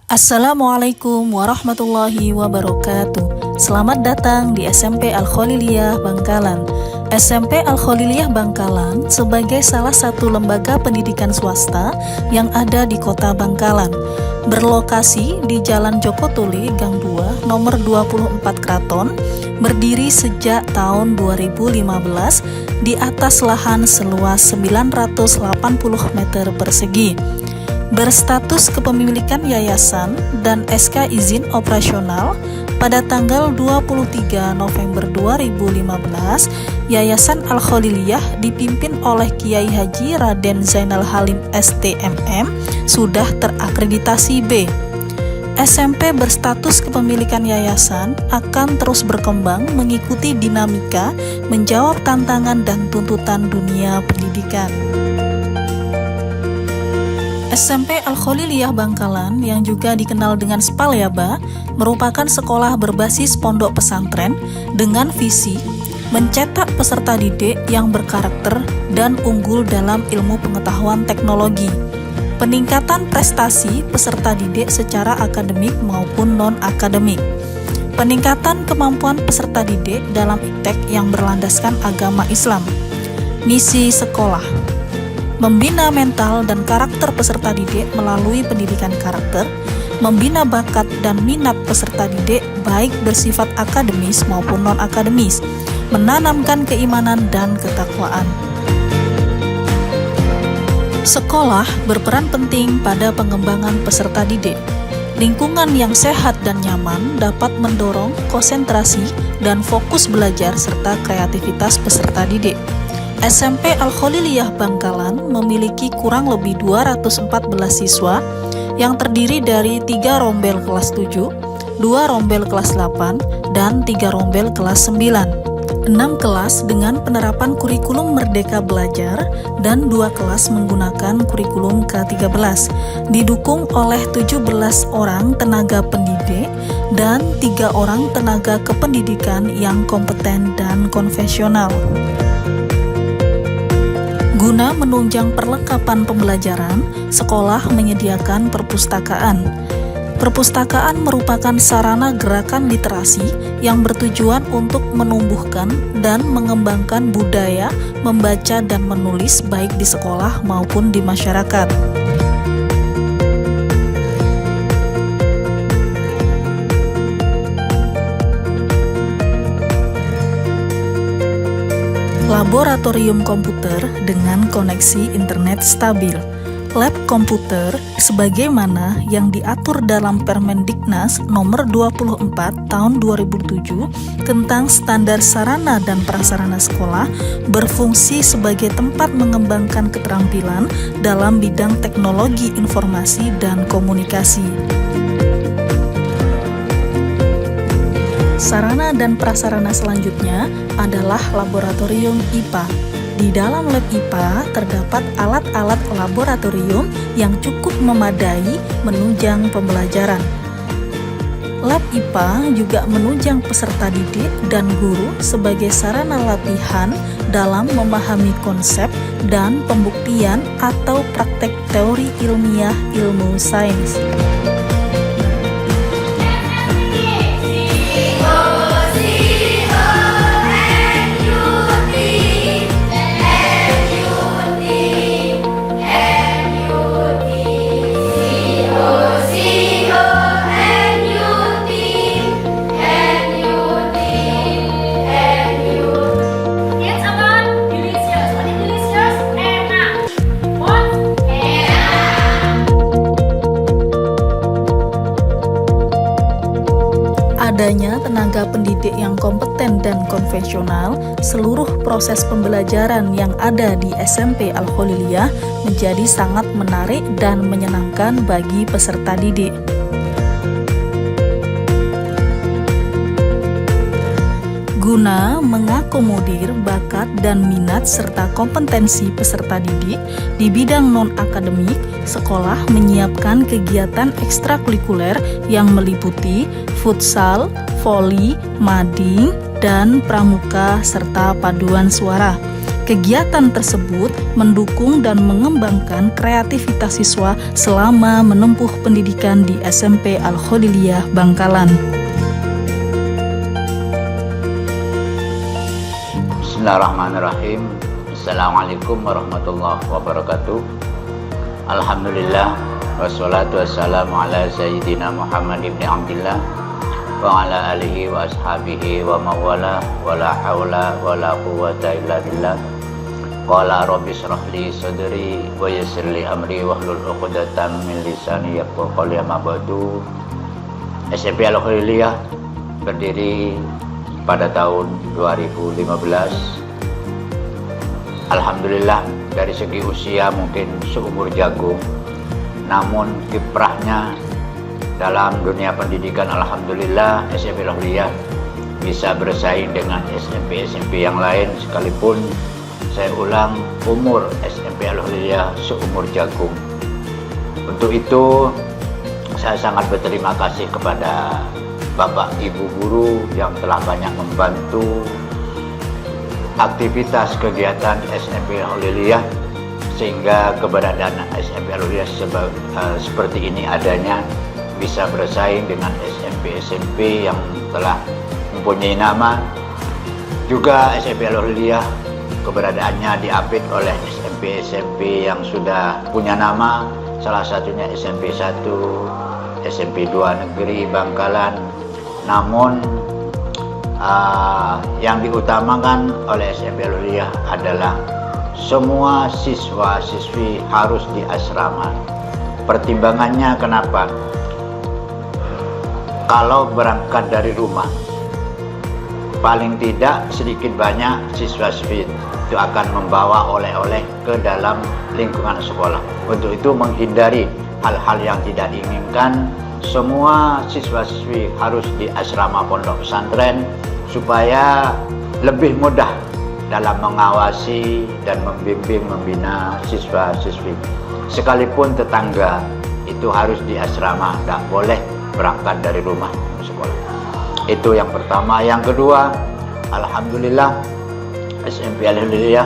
Assalamualaikum warahmatullahi wabarakatuh. Selamat datang di SMP Al-Khaliliyah Bangkalan. SMP Al-Khaliliyah Bangkalan sebagai salah satu lembaga pendidikan swasta yang ada di kota Bangkalan. Berlokasi di Jalan Joko Tole, Gang 2, nomor 24 Kraton, berdiri sejak tahun 2015 di atas lahan seluas 980 meter persegi. Berstatus kepemilikan yayasan dan SK izin operasional pada tanggal 23 November 2015, Yayasan Al-Khaliliyah dipimpin oleh Kiai Haji Raden Zainal Halim STMM sudah terakreditasi B. SMP berstatus kepemilikan yayasan akan terus berkembang mengikuti dinamika, menjawab tantangan dan tuntutan dunia pendidikan. SMP Al-Khaliliyah Bangkalan yang juga dikenal dengan Spalyaba merupakan sekolah berbasis pondok pesantren dengan visi mencetak peserta didik yang berkarakter dan unggul dalam ilmu pengetahuan teknologi, peningkatan prestasi peserta didik secara akademik maupun non-akademik, peningkatan kemampuan peserta didik dalam iptek yang berlandaskan agama Islam. Misi sekolah: membina mental dan karakter peserta didik melalui pendidikan karakter, membina bakat dan minat peserta didik baik bersifat akademis maupun non-akademis, menanamkan keimanan dan ketakwaan. Sekolah berperan penting pada pengembangan peserta didik. Lingkungan yang sehat dan nyaman dapat mendorong konsentrasi dan fokus belajar serta kreativitas peserta didik. SMP Al-Khaliliyah Bangkalan memiliki kurang lebih 214 siswa yang terdiri dari 3 rombel kelas 7, 2 rombel kelas 8, dan 3 rombel kelas 9. 6 kelas dengan penerapan kurikulum Merdeka Belajar dan 2 kelas menggunakan kurikulum K13, didukung oleh 17 orang tenaga pendidik dan 3 orang tenaga kependidikan yang kompeten dan konvensional. Guna menunjang perlengkapan pembelajaran, sekolah menyediakan perpustakaan. Perpustakaan merupakan sarana gerakan literasi yang bertujuan untuk menumbuhkan dan mengembangkan budaya membaca dan menulis baik di sekolah maupun di masyarakat. Laboratorium komputer dengan koneksi internet stabil. Lab komputer sebagaimana yang diatur dalam Permendiknas nomor 24 tahun 2007 tentang standar sarana dan prasarana sekolah berfungsi sebagai tempat mengembangkan keterampilan dalam bidang teknologi informasi dan komunikasi. Sarana dan prasarana selanjutnya adalah laboratorium IPA. Di dalam lab IPA terdapat alat-alat laboratorium yang cukup memadai menunjang pembelajaran. Lab IPA juga menunjang peserta didik dan guru sebagai sarana latihan dalam memahami konsep dan pembuktian atau praktek teori ilmiah ilmu sains. Adanya tenaga pendidik yang kompeten dan konvensional, seluruh proses pembelajaran yang ada di SMP Al-Khaliliyah menjadi sangat menarik dan menyenangkan bagi peserta didik. Guna mengakomodir bakat dan minat serta kompetensi peserta didik di bidang non-akademik, sekolah menyiapkan kegiatan ekstrakurikuler yang meliputi futsal, voli, mading, dan pramuka serta paduan suara. Kegiatan tersebut mendukung dan mengembangkan kreativitas siswa selama menempuh pendidikan di SMP Al-Kholiliyah Bangkalan. Bismillahirrahmanirrahim. Assalamualaikum warahmatullahi wabarakatuh. Alhamdulillah, wassalatu wassalamu ala sayyidina Muhammad ibn Abdillah wa ala alihi wa ashabihi wa mawala wa la hawla wa la quwwata illa billah. Qala rabbi shrah li sadri wa yassir li amri wahlul 'uqdatam min lisani yafqahu qawli. Amma ba'du. SMP Al-Kholiliyah berdiri pada tahun 2015. Alhamdulillah, dari segi usia mungkin seumur jagung, namun kiprahnya dalam dunia pendidikan alhamdulillah SMP Al-Kholiliyah bisa bersaing dengan SMP-SMP yang lain, sekalipun saya ulang, umur SMP Al-Kholiliyah seumur jagung. Untuk itu saya sangat berterima kasih kepada Bapak Ibu guru yang telah banyak membantu aktivitas kegiatan SMP Al-Kholiliyah, sehingga keberadaan SMP Al-Kholiliyah seperti ini adanya bisa bersaing dengan SMP-SMP yang telah mempunyai nama. Juga SMP Al-Kholiliyah keberadaannya diapit oleh SMP-SMP yang sudah punya nama, salah satunya SMP 1, SMP 2 Negeri Bangkalan. Namun yang diutamakan oleh SMP Al-Kholiliyah adalah semua siswa-siswi harus di asrama. Pertimbangannya kenapa? Kalau berangkat dari rumah, paling tidak sedikit banyak siswa-siswi itu akan membawa oleh-oleh ke dalam lingkungan sekolah. Untuk itu menghindari hal-hal yang tidak diinginkan, semua siswa-siswi harus di asrama pondok pesantren supaya lebih mudah dalam mengawasi dan membimbing membina siswa-siswi. Sekalipun tetangga itu harus di asrama, tidak boleh berangkat dari rumah ke sekolah. Itu yang pertama. Yang kedua, alhamdulillah SMP Al-Kholiliyah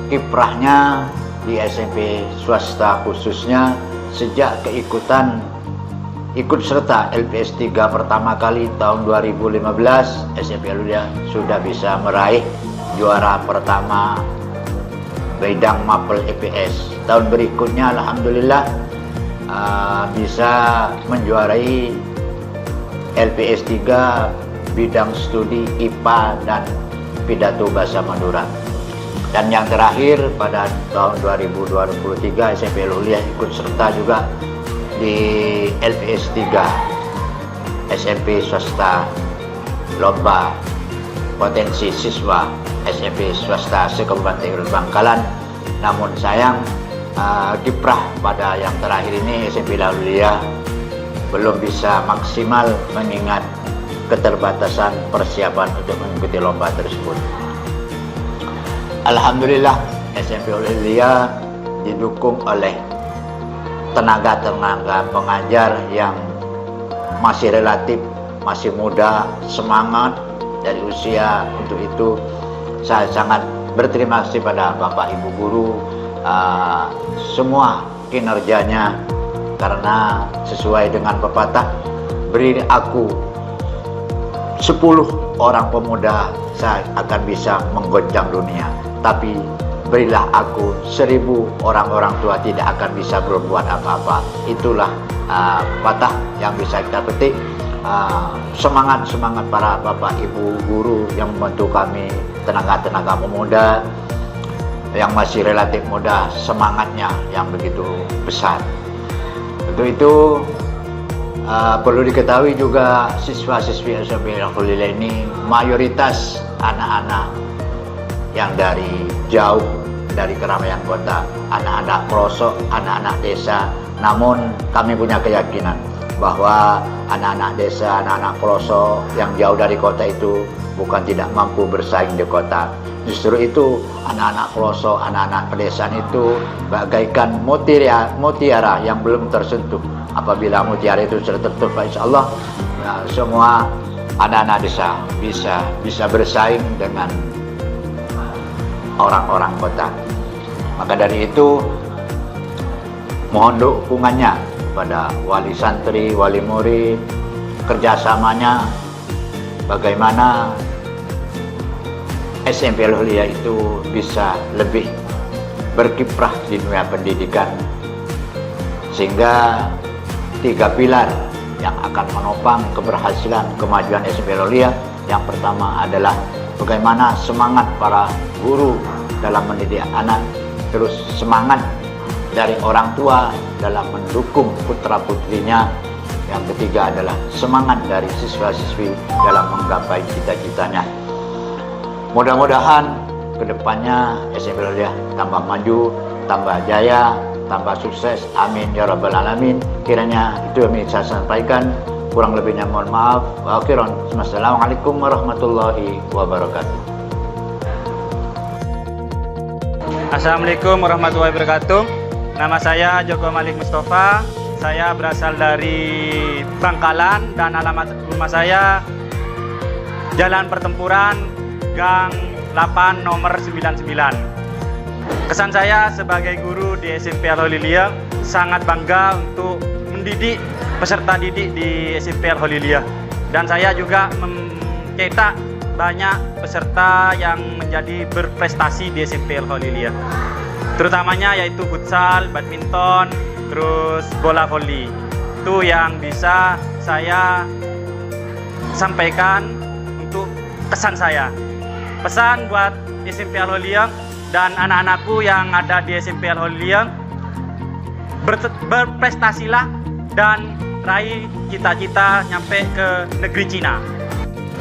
kiprahnya di SMP swasta khususnya sejak ikut serta LPS 3 pertama kali tahun 2015, SMP Al-Kholiliyah sudah bisa meraih juara pertama bidang mapel EPS. Tahun berikutnya alhamdulillah bisa menjuarai LPS 3 bidang studi IPA dan pidato bahasa Madura. Dan yang terakhir pada tahun 2023 SMP Al-Kholiliyah ikut serta juga di LPS 3 SMP swasta lomba potensi siswa SMP swasta se-Kabupaten Bangkalan. Namun sayang kiprah pada yang terakhir ini SMP Al-Kholiliyah belum bisa maksimal mengingat keterbatasan persiapan untuk mengikuti lomba tersebut. Alhamdulillah SMP Al-Kholiliyah didukung oleh tenaga-tenaga pengajar yang masih relatif masih muda, semangat dari usia. Untuk itu saya sangat berterima kasih pada Bapak Ibu guru semua kinerjanya, karena sesuai dengan pepatah, beri aku 10 orang pemuda saya akan bisa menggoncang dunia, tapi berilah aku 1000 orang-orang tua tidak akan bisa berbuat apa-apa. Itulah patah yang bisa kita petik. Semangat para Bapak Ibu guru yang membantu kami, tenaga-tenaga pemuda yang masih relatif muda, semangatnya yang begitu besar. Untuk itu perlu diketahui juga siswa-siswi SMP Al-Kholiliyah ini mayoritas anak-anak yang dari jauh dari keramaian kota, anak-anak pelosok, anak-anak desa. Namun kami punya keyakinan bahwa anak-anak desa, anak-anak pelosok yang jauh dari kota itu bukan tidak mampu bersaing di kota. Justru itu anak-anak pelosok, anak-anak pedesaan itu bagaikan mutiara yang belum tersentuh. Apabila mutiara itu sudah tertutup, insya Allah semua anak-anak desa bisa bersaing dengan orang-orang kota. Maka dari itu mohon dukungannya pada wali santri, wali murid, kerjasamanya bagaimana SMP Al-Huliyah itu bisa lebih berkiprah di dunia pendidikan, sehingga 3 pilar yang akan menopang keberhasilan kemajuan SMP Al-Huliyah. Yang pertama adalah bagaimana semangat para guru dalam mendidik anak, terus semangat dari orang tua dalam mendukung putra-putrinya. Yang ketiga adalah semangat dari siswa-siswi dalam menggapai cita-citanya. Mudah-mudahan kedepannya SMP Al-Huliyah tambah maju, tambah jaya, tambah sukses. Amin ya rabbal alamin. Kiranya itu yang saya sampaikan. Kurang lebihnya mohon maaf. Wa akhiran. Wassalamualaikum warahmatullahi wabarakatuh. Assalamualaikum warahmatullahi wabarakatuh. Nama saya Joko Malik Mustafa. Saya berasal dari Bangkalan dan alamat rumah saya Jalan Pertempuran, Gang 8 nomor 99. Kesan saya sebagai guru di SMP Al-Huliyah sangat bangga untuk mendidik peserta didik di SMP Al-Huliyah, dan saya juga mencetak banyak peserta yang menjadi berprestasi di SMP Al-Huliyah, terutamanya yaitu futsal, badminton, terus bola voli. Itu yang bisa saya sampaikan untuk kesan saya. Pesan buat SMP Al-Huliyah dan anak-anakku yang ada di SMP Al-Huliyah, berprestasilah dan raih cita-cita nyampe ke negeri Cina.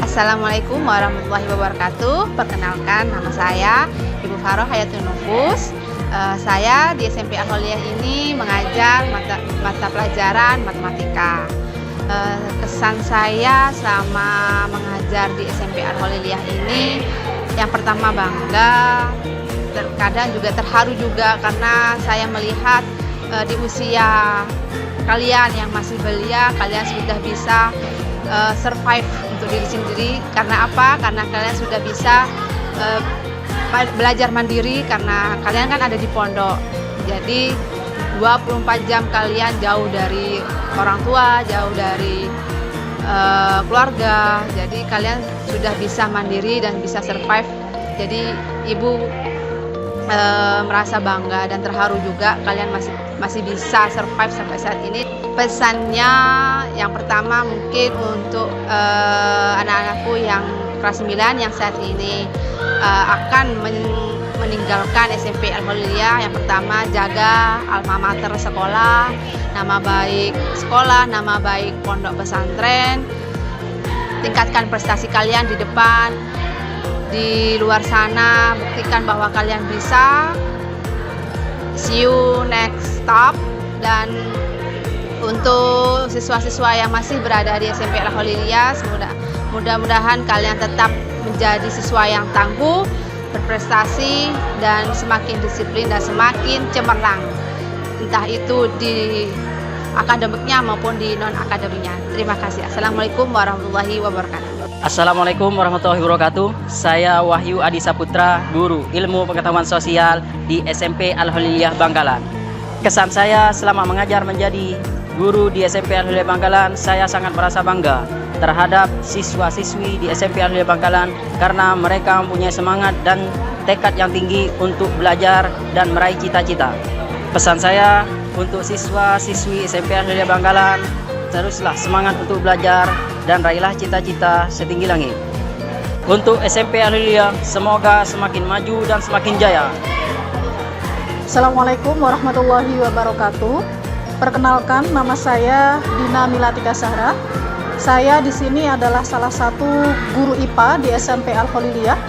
Assalamualaikum warahmatullahi wabarakatuh. Perkenalkan, nama saya Ibu Faroh Hayatul Nufus. Saya di SMP Al-Huliyah ini mengajar mata pelajaran matematika. Kesan saya sama mengajar di SMP Al-Huliyah ini, yang pertama bangga, terkadang juga terharu juga karena saya melihat di usia kalian yang masih belia, kalian sudah bisa survive untuk diri sendiri. Karena apa? Karena kalian sudah bisa belajar mandiri, karena kalian kan ada di pondok. Jadi 24 jam kalian jauh dari orang tua, jauh dari keluarga. Jadi kalian sudah bisa mandiri dan bisa survive. Jadi ibu merasa bangga dan terharu juga kalian masih bisa survive sampai saat ini. Pesannya yang pertama mungkin untuk anak-anakku yang kelas 9 yang saat ini akan meninggalkan SMP Al-Huliyah. Yang pertama, jaga alma mater sekolah, nama baik sekolah, nama baik pondok pesantren. Tingkatkan prestasi kalian di depan, di luar sana, buktikan bahwa kalian bisa. See you next stop. Dan untuk siswa-siswa yang masih berada di SMP Al-Huliyah, mudah-mudahan kalian tetap menjadi siswa yang tangguh, berprestasi, dan semakin disiplin dan semakin cemerlang, entah itu di akademiknya maupun di non-akademiknya. Terima kasih. Assalamualaikum warahmatullahi wabarakatuh. Assalamualaikum warahmatullahi wabarakatuh. Saya Wahyu Adi Saputra, guru Ilmu Pengetahuan Sosial di SMP Al-Huliyah Bangkalan. Kesan saya selama mengajar menjadi guru di SMP Al-Huliyah Bangkalan, saya sangat merasa bangga terhadap siswa-siswi di SMP Al-Huliyah Bangkalan karena mereka mempunyai semangat dan tekad yang tinggi untuk belajar dan meraih cita-cita. Pesan saya untuk siswa-siswi SMP Al-Huliyah Bangkalan, teruslah semangat untuk belajar dan raihlah cita-cita setinggi langit. Untuk SMP Al-Huliyah, semoga semakin maju dan semakin jaya. Assalamualaikum warahmatullahi wabarakatuh. Perkenalkan, nama saya Dina Milatika Sahra. Saya di sini adalah salah satu guru IPA di SMP Al-Huliyah.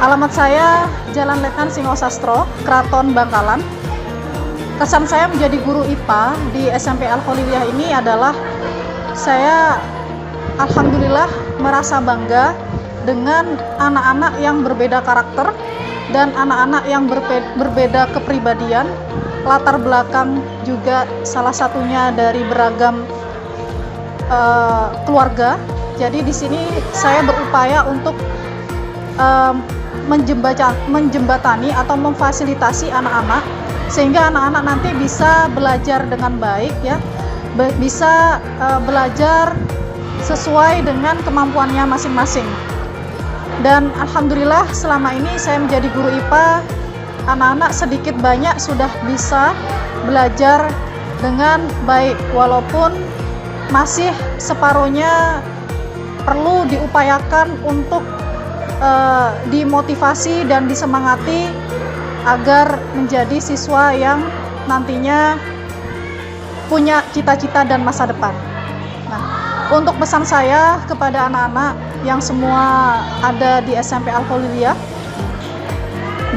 Alamat saya Jalan Letnan Singosastro, Kraton Bangkalan. Kesan saya menjadi guru IPA di SMP Al-Huliyah ini adalah saya alhamdulillah merasa bangga dengan anak-anak yang berbeda karakter dan anak-anak yang berbeda kepribadian, latar belakang juga salah satunya dari beragam keluarga. Jadi di sini saya berupaya untuk menjembatani atau memfasilitasi anak-anak sehingga anak-anak nanti bisa belajar dengan baik ya, bisa belajar sesuai dengan kemampuannya masing-masing. Dan alhamdulillah selama ini saya menjadi guru IPA, anak-anak sedikit banyak sudah bisa belajar dengan baik, walaupun masih separuhnya perlu diupayakan untuk dimotivasi dan disemangati agar menjadi siswa yang nantinya punya cita-cita dan masa depan. Nah, untuk pesan saya kepada anak-anak yang semua ada di SMP Al-Kholiliyah,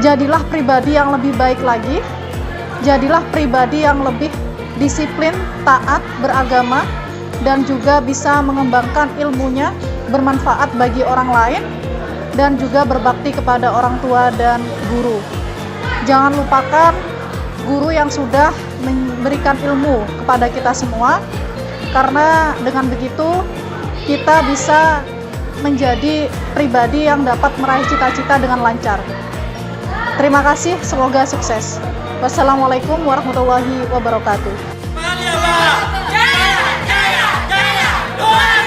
jadilah pribadi yang lebih baik lagi, jadilah pribadi yang lebih disiplin, taat, beragama, dan juga bisa mengembangkan ilmunya, bermanfaat bagi orang lain, dan juga berbakti kepada orang tua dan guru. Jangan lupakan guru yang sudah memberikan ilmu kepada kita semua, karena dengan begitu kita bisa menjadi pribadi yang dapat meraih cita-cita dengan lancar. Terima kasih, semoga sukses. Wassalamualaikum warahmatullahi wabarakatuh. Jaya, jaya, jaya, jaya, doa.